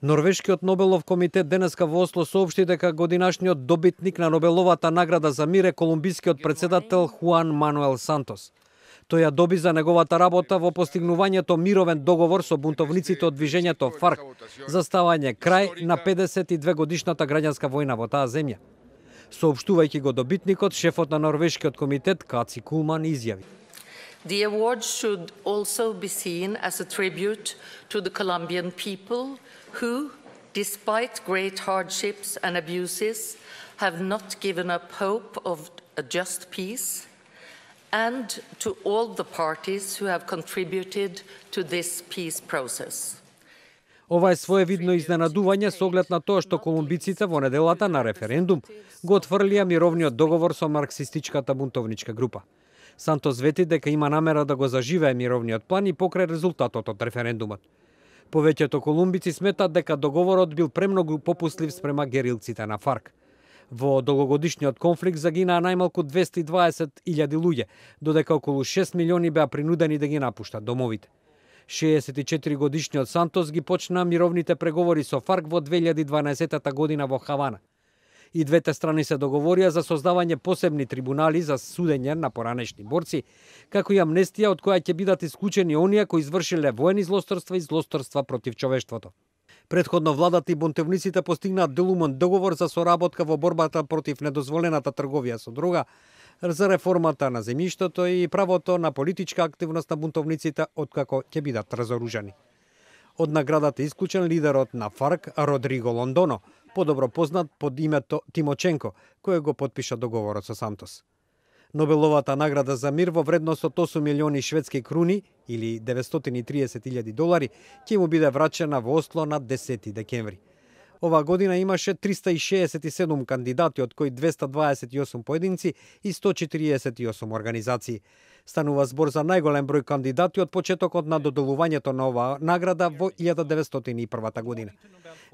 Норвешкиот Нобелов комитет денеска во Осло соопшти дека годинашниот добитник на Нобеловата награда за мир е колумбискиот председател Хуан Мануел Сантос. Тој ја доби за неговата работа во постигнувањето мировен договор со бунтовниците од движењето ФАРК за ставање крај на 52 годишната граѓанска војна во таа земја. Соопштувајќи го добитникот, шефот на Норвешкиот комитет Каци Кулман изјави: The award should also be seen as a tribute to the Colombian people who, despite great hardships and abuses, have not given up hope of a just peace, and to all the parties who have contributed to this peace process. Ова е своевидно изненадување со оглед на тоа што колумбиците во неделата на референдум го отфрлија мировниот договор со марксистичката бунтовничка група. Сантос вети дека има намера да го заживее мировниот план и покрај резултатот од референдумот. Повеќето колумбици сметат дека договорот бил премногу попуслив спрема герилците на ФАРК. Во долгогодишниот конфликт загинаа најмалку 220.000 луѓе, додека околу 6 милиони беа принудени да ги напуштат домовите. 64 годишниот Сантос ги почна мировните преговори со ФАРК во 2012 година во Хавана. И двете страни се договорија за создавање посебни трибунали за судење на поранешни борци, како и амнестија од која ќе бидат исклучени оние кои извршиле воени злосторства и злосторства против човештвото. Предходно владата и бунтовниците постигнаат делумен договор за соработка во борбата против недозволената трговија со дрога, за реформата на земјиштето и правото на политичка активност на бунтовниците откако ќе бидат разоружени. Од наградата исклучен лидерот на ФАРК Родриго Лондоно, подобро познат под името Тимоченко, кој го потпиша договорот со Сантос. Нобеловата награда за мир во вредност од 8 милиони шведски круни или $930.000 ќе му биде врачена во Осло на 10 декември. Ова година имаше 367 кандидати, од кои 228 поединци и 148 организации. Станува збор за најголем број кандидати од почетокот на доделувањето на оваа награда во 1901 година.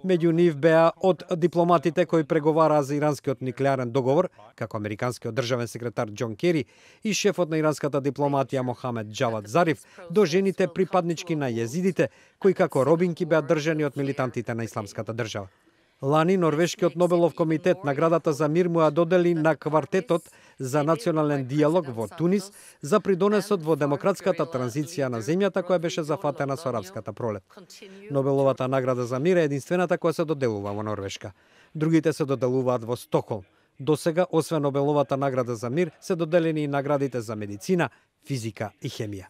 Меѓу нив беа од дипломатите кои преговараа за иранскиот нуклеарен договор, како американскиот државен секретар Џон Кери и шефот на иранската дипломатија Мохамед Џавад Зариф, до жените припаднички на језидите, кои како робинки беа држани од милитантите на исламската држава. Лани Норвешкиот Нобелов комитет наградата за мир му ја додели на квартетот за национален диалог во Тунис за придонесот во демократската транзиција на земјата која беше зафатена со арапската пролет. Нобеловата награда за мир е единствената која се доделува во Норвешка. Другите се доделуваат во Стокхолм. Досега, освен Нобеловата награда за мир, се доделени и наградите за медицина, физика и хемија.